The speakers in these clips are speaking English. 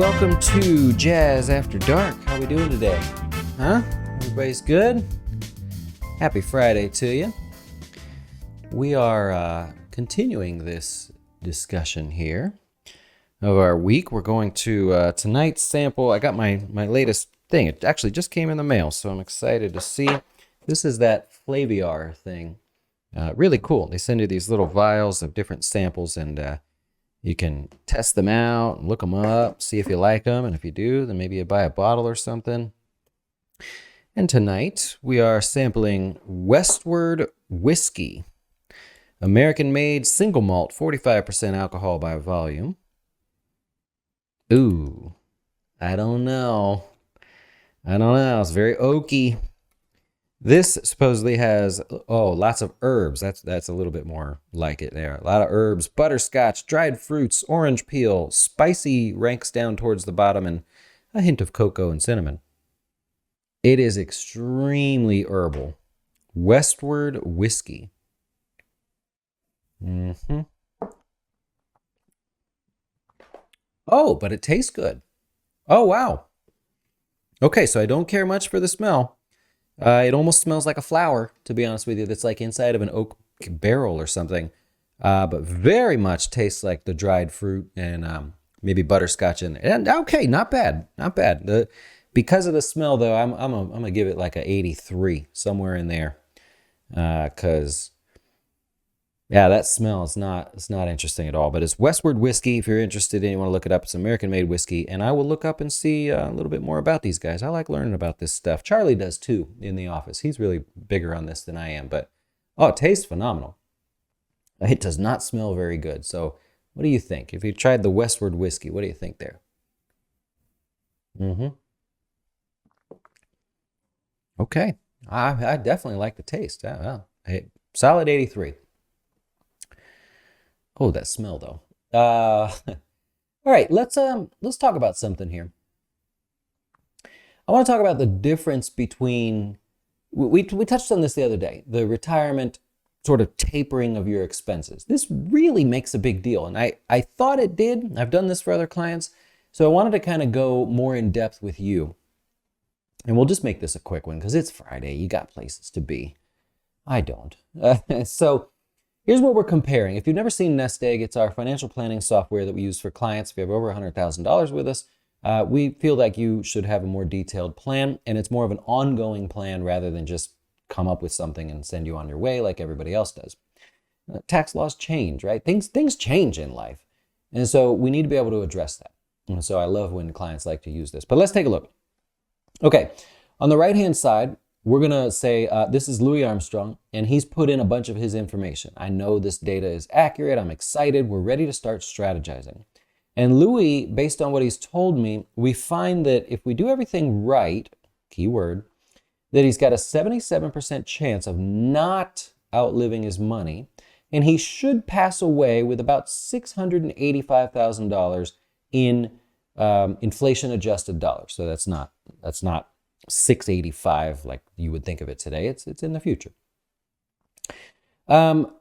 welcome to Jazz After Dark. How we doing today? Huh? Everybody's good? Happy Friday to you. We are continuing this discussion here of our week. We're going to tonight's sample. I got my latest thing. It actually just came in the mail, so I'm excited to see. This is that Flaviar thing. Really cool. They send you these little vials of different samples, and you can test them out, look them up, see if you like them, and if you do, then maybe you buy a bottle or something. And tonight, we are sampling Westward Whiskey. American-made single malt, 45% alcohol by volume. Ooh, I don't know. It's very oaky. This supposedly has, lots of herbs. That's a little bit more like it there. A lot of herbs, butterscotch, dried fruits, orange peel, spicy ranks down towards the bottom, and a hint of cocoa and cinnamon. It is extremely herbal. Westward Whiskey. Oh, but it tastes good. Oh, wow. Okay, so I don't care much for the smell. It almost smells like a flower, to be honest with you. That's like inside of an oak barrel or something. But very much tastes like the dried fruit and maybe butterscotch in there. And okay, not bad. Because of the smell, though, I'm gonna give it like a 83, somewhere in there. Because that smell is not interesting at all. But it's Westward Whiskey. If you're interested and you want to look it up, it's American-made whiskey. And I will look up and see a little bit more about these guys. I like learning about this stuff. Charlie does too in the office. He's really bigger on this than I am. But it tastes phenomenal. It does not smell very good. So what do you think? If you tried the Westward Whiskey, what do you think there? Okay. I definitely like the taste. Solid 83. Oh, that smell though. All right, let's talk about something here. I want to talk about the difference between we touched on this the other day, the retirement sort of tapering of your expenses. This really makes a big deal, and I thought it did. I've done this for other clients, so I wanted to kind of go more in depth with you. And we'll just make this a quick one because it's Friday. You got places to be. I don't. So here's what we're comparing. If you've never seen Nest Egg, it's our financial planning software that we use for clients. If you have over $100,000 with us, we feel like you should have a more detailed plan, and it's more of an ongoing plan rather than just come up with something and send you on your way like everybody else does. Tax laws change, right? Things change in life, and so we need to be able to address that. And so I love when clients like to use this. But let's take a look. Okay, on the right-hand side, we're going to say this is Louis Armstrong, and he's put in a bunch of his information. I know this data is accurate. I'm excited. We're ready to start strategizing. And Louis, based on what he's told me, we find that if we do everything right, keyword, that he's got a 77% chance of not outliving his money, and he should pass away with about $685,000 in inflation-adjusted dollars. So that's not 685 like you would think of it today. It's in the future. Now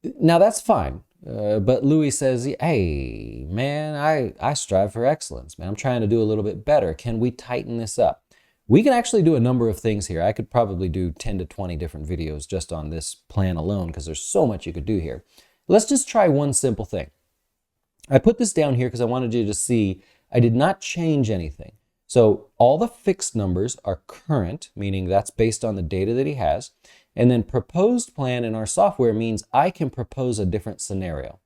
that's fine. But Louis says, hey, man, I strive for excellence, man. I'm trying to do a little bit better. Can we tighten this up? We can actually do a number of things here. I could probably do 10 to 20 different videos just on this plan alone because there's so much you could do here. Let's just try one simple thing. I put this down here because I wanted you to see I did not change anything. So all the fixed numbers are current, meaning that's based on the data that he has. And then proposed plan in our software means I can propose a different scenario.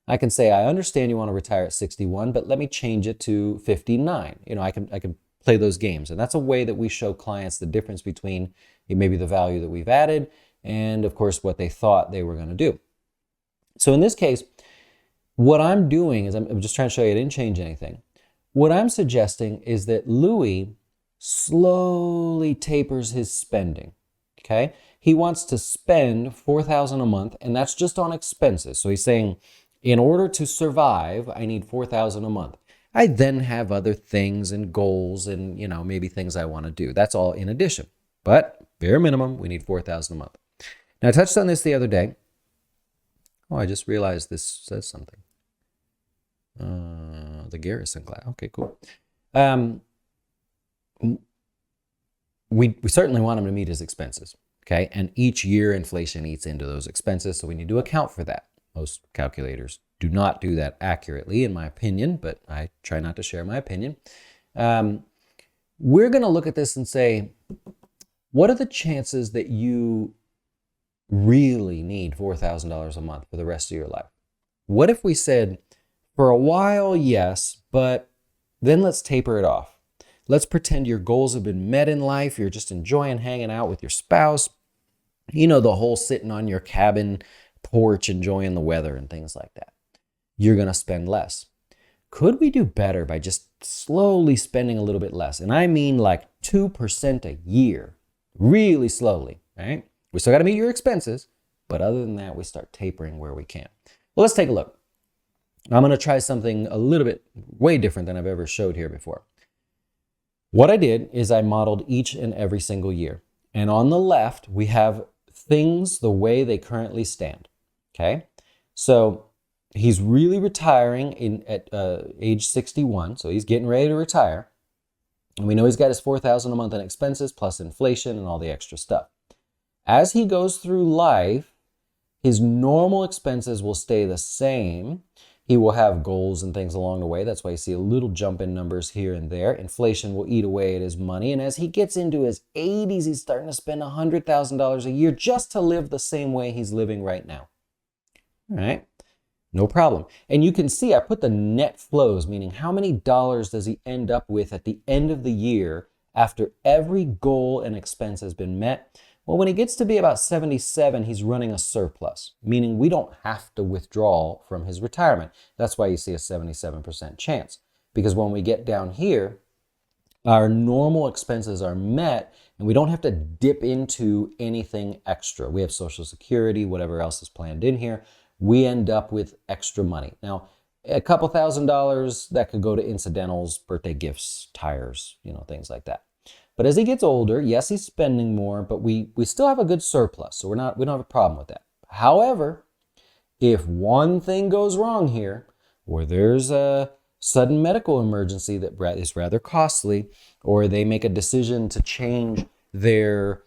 I can say, I understand you want to retire at 61, but let me change it to 59. I can play those games. And that's a way that we show clients the difference between maybe the value that we've added and, of course, what they thought they were going to do. So in this case, what I'm doing is I'm just trying to show you I didn't change anything. What I'm suggesting is that Louis slowly tapers his spending, okay? He wants to spend $4,000 a month, and that's just on expenses. So he's saying, in order to survive, I need $4,000 a month. I then have other things and goals and, maybe things I want to do. That's all in addition. But bare minimum, we need $4,000 a month. Now, I touched on this the other day. Oh, I just realized this says something. The Garrison class. Okay, cool. Um, we certainly want him to meet his expenses, okay? And each year inflation eats into those expenses, so we need to account for that. Most calculators do not do that accurately, in my opinion, but I try not to share my opinion. We're going to look at this and say, what are the chances that you really need $4,000 a month for the rest of your life? What if we said, for a while, yes, but then let's taper it off. Let's pretend your goals have been met in life. You're just enjoying hanging out with your spouse. You know, the whole sitting on your cabin porch, enjoying the weather and things like that. You're going to spend less. Could we do better by just slowly spending a little bit less? And I mean like 2% a year, really slowly, right? We still got to meet your expenses, but other than that, we start tapering where we can. Well, let's take a look. I'm going to try something a little bit way different than I've ever showed here before. What I did is I modeled each and every single year. And on the left, we have things the way they currently stand, okay? So he's really retiring at age 61, so he's getting ready to retire. And we know he's got his $4,000 a month in expenses plus inflation and all the extra stuff. As he goes through life, his normal expenses will stay the same. He will have goals and things along the way. That's why you see a little jump in numbers here and there. Inflation will eat away at his money. And as he gets into his 80s, he's starting to spend $100,000 a year just to live the same way he's living right now. All right, no problem. And you can see I put the net flows, meaning how many dollars does he end up with at the end of the year after every goal and expense has been met. Well, when he gets to be about 77, he's running a surplus, meaning we don't have to withdraw from his retirement. That's why you see a 77% chance. Because when we get down here, our normal expenses are met and we don't have to dip into anything extra. We have Social Security, whatever else is planned in here. We end up with extra money. Now, a couple $1,000s that could go to incidentals, birthday gifts, tires, things like that. But as he gets older, yes, he's spending more, but we still have a good surplus, so we don't have a problem with that. However, if one thing goes wrong here, or there's a sudden medical emergency that is rather costly, or they make a decision to change their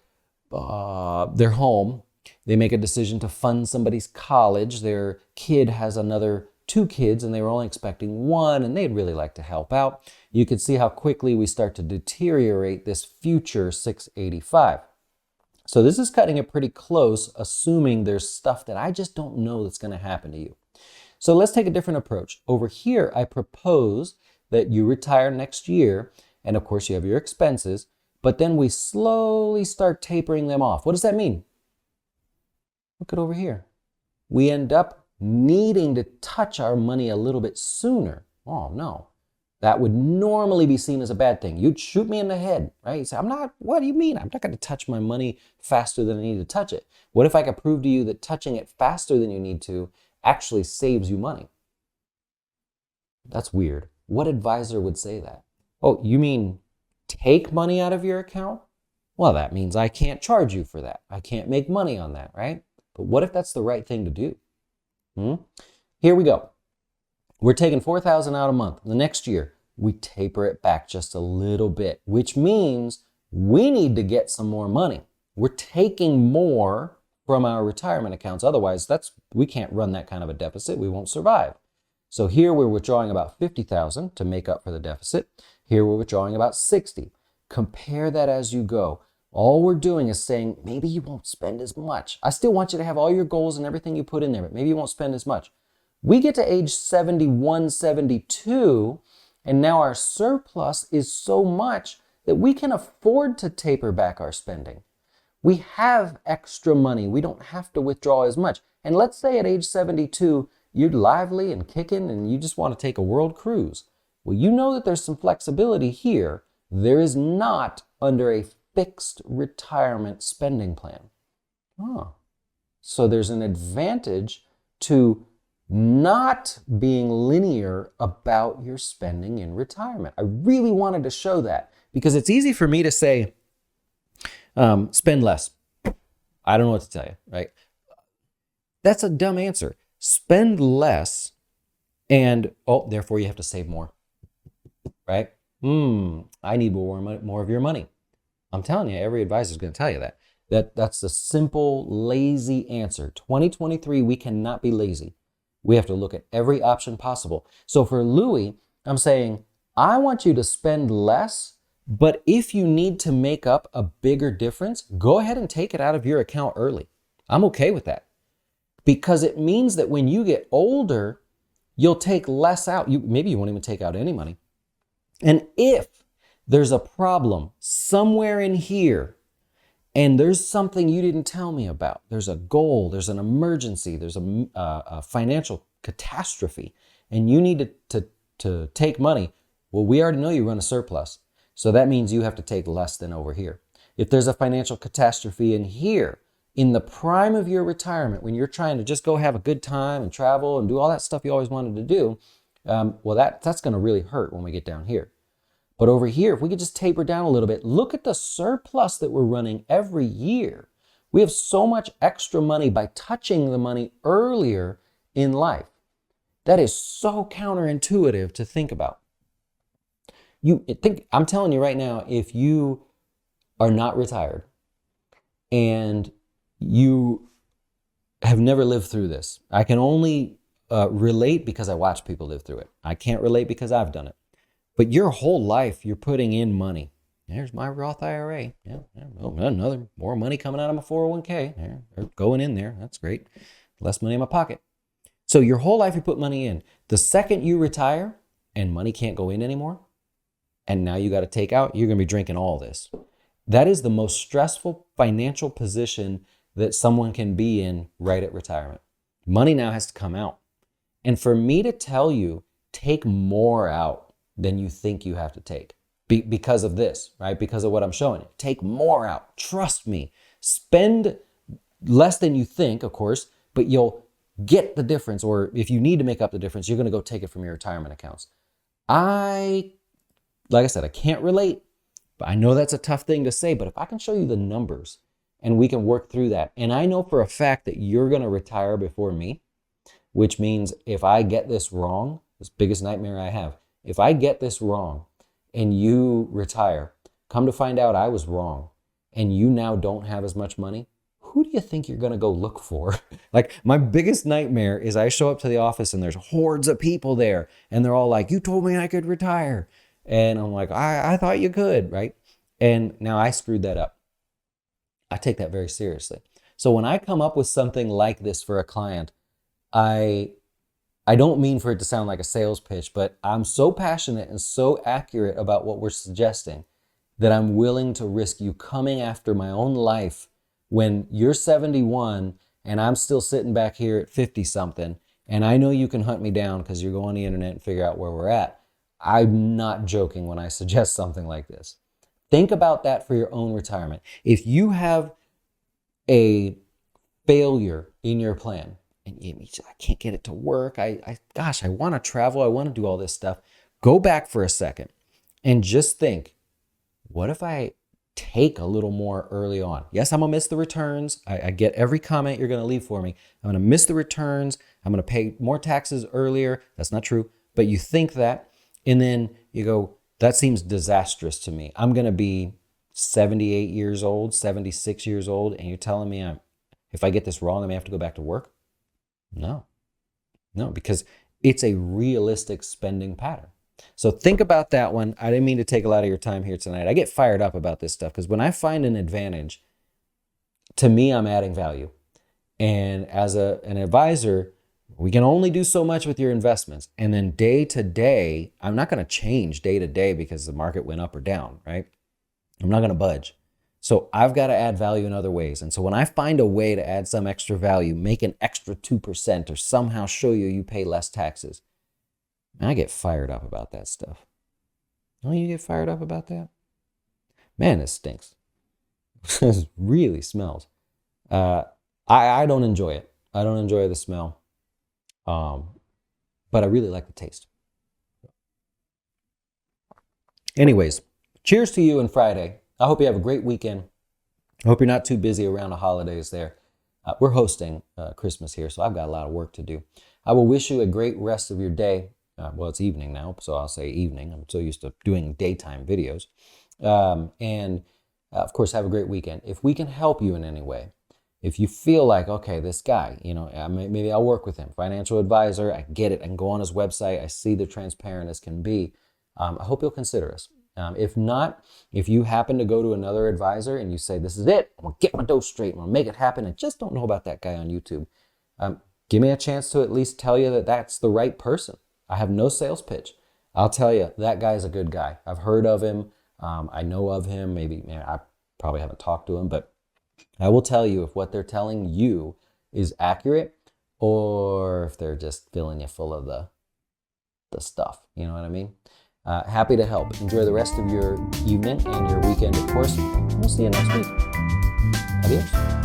home, they make a decision to fund somebody's college, their kid has another 2 kids and they were only expecting 1 and they'd really like to help out, you can see how quickly we start to deteriorate this future 685. So this is cutting it pretty close, assuming there's stuff that I just don't know that's going to happen to you. So let's take a different approach. Over here, I propose that you retire next year, and of course you have your expenses, but then we slowly start tapering them off. What does that mean? Look at over here. We end up needing to touch our money a little bit sooner. Oh no, that would normally be seen as a bad thing. You'd shoot me in the head, right? You say, what do you mean? I'm not going to touch my money faster than I need to touch it. What if I could prove to you that touching it faster than you need to actually saves you money? That's weird. What advisor would say that? Oh, you mean take money out of your account? Well, that means I can't charge you for that. I can't make money on that, right? But what if that's the right thing to do? Here we go. We're taking $4,000 out a month. The next year, we taper it back just a little bit, which means we need to get some more money. We're taking more from our retirement accounts. Otherwise, we can't run that kind of a deficit. We won't survive. So here we're withdrawing about $50,000 to make up for the deficit. Here we're withdrawing about $60,000. Compare that as you go. All we're doing is saying, maybe you won't spend as much. I still want you to have all your goals and everything you put in there, but maybe you won't spend as much. We get to age 71, 72, and now our surplus is so much that we can afford to taper back our spending. We have extra money. We don't have to withdraw as much. And let's say at age 72, you're lively and kicking and you just want to take a world cruise. Well, you know that there's some flexibility here. There is not under a fixed retirement spending plan. So there's an advantage to not being linear about your spending in retirement. I really wanted to show that because it's easy for me to say, spend less. I don't know what to tell you, right? That's a dumb answer. Spend less and, therefore you have to save more, right? I need more of your money. I'm telling you, every advisor is going to tell you that. That's the simple, lazy answer. 2023, we cannot be lazy. We have to look at every option possible. So for Louis, I'm saying, I want you to spend less, but if you need to make up a bigger difference, go ahead and take it out of your account early. I'm okay with that because it means that when you get older, you'll take less out. Maybe you won't even take out any money. And if there's a problem somewhere in here and there's something you didn't tell me about, there's a goal, there's an emergency, there's a financial catastrophe, and you need to take money, well, we already know you run a surplus. So that means you have to take less than over here. If there's a financial catastrophe in here, in the prime of your retirement, when you're trying to just go have a good time and travel and do all that stuff you always wanted to do, well, that's going to really hurt when we get down here. But over here, if we could just taper down a little bit, look at the surplus that we're running every year. We have so much extra money by touching the money earlier in life. That is so counterintuitive to think about. I'm telling you right now, if you are not retired and you have never lived through this, I can only relate because I watch people live through it. I can't relate because I've done it. But your whole life, you're putting in money. There's my Roth IRA. Yeah, another more money coming out of my 401k. Yeah, they're going in there. That's great. Less money in my pocket. So your whole life, you put money in. The second you retire and money can't go in anymore, and now you got to take out, you're going to be drinking all this. That is the most stressful financial position that someone can be in right at retirement. Money now has to come out. And for me to tell you, take more out than you think you have to take because of this, right? Because of what I'm showing you. Take more out. Trust me. Spend less than you think, of course, but you'll get the difference. Or if you need to make up the difference, you're going to go take it from your retirement accounts. Like I said, I can't relate, but I know that's a tough thing to say. But if I can show you the numbers and we can work through that, and I know for a fact that you're going to retire before me, which means if I get this wrong, this biggest nightmare I have, if I get this wrong and you retire, come to find out I was wrong and you now don't have as much money, who do you think you're going to go look for? Like my biggest nightmare is I show up to the office and there's hordes of people there and they're all like, you told me I could retire. And I'm like, I thought you could, right? And now I screwed that up. I take that very seriously. So when I come up with something like this for a client, I don't mean for it to sound like a sales pitch, but I'm so passionate and so accurate about what we're suggesting that I'm willing to risk you coming after my own life when you're 71 and I'm still sitting back here at 50 something. And I know you can hunt me down because you go on the internet and figure out where we're at. I'm not joking when I suggest something like this. Think about that for your own retirement. If you have a failure in your plan, and I can't get it to work. I want to travel. I want to do all this stuff. Go back for a second and just think, what if I take a little more early on? Yes, I'm going to miss the returns. I get every comment you're going to leave for me. I'm going to miss the returns. I'm going to pay more taxes earlier. That's not true. But you think that, and then you go, that seems disastrous to me. I'm going to be 78 years old, 76 years old, and you're telling me if I get this wrong, I may have to go back to work? No, because it's a realistic spending pattern. So think about that one. I didn't mean to take a lot of your time here tonight. I get fired up about this stuff because when I find an advantage, to me, I'm adding value. And as an advisor, we can only do so much with your investments. And then day to day, I'm not going to change day to day because the market went up or down, right? I'm not going to budge. So I've got to add value in other ways. And so when I find a way to add some extra value, make an extra 2% or somehow show you pay less taxes, I get fired up about that stuff. Don't you get fired up about that? Man, this stinks. This really smells. I don't enjoy it. I don't enjoy the smell. But I really like the taste. Anyways, cheers to you and Friday. I hope you have a great weekend. I hope you're not too busy around the holidays there. We're hosting Christmas here, so I've got a lot of work to do. I will wish you a great rest of your day. Well, it's evening now, so I'll say evening. I'm so used to doing daytime videos. And of course, have a great weekend. If we can help you in any way, if you feel like, okay, this guy, maybe I'll work with him, financial advisor, I get it, I can go on his website, I see they're transparent as can be. I hope you'll consider us. If not, if you happen to go to another advisor and you say, this is it, I'm gonna get my dough straight, I'm gonna make it happen, I just don't know about that guy on YouTube, give me a chance to at least tell you that that's the right person. I have no sales pitch. I'll tell you, that guy's a good guy. I've heard of him. I know of him. Maybe I probably haven't talked to him, but I will tell you if what they're telling you is accurate or if they're just filling you full of the stuff. You know what I mean? Happy to help. Enjoy the rest of your evening and your weekend, of course. We'll see you next week. Adios.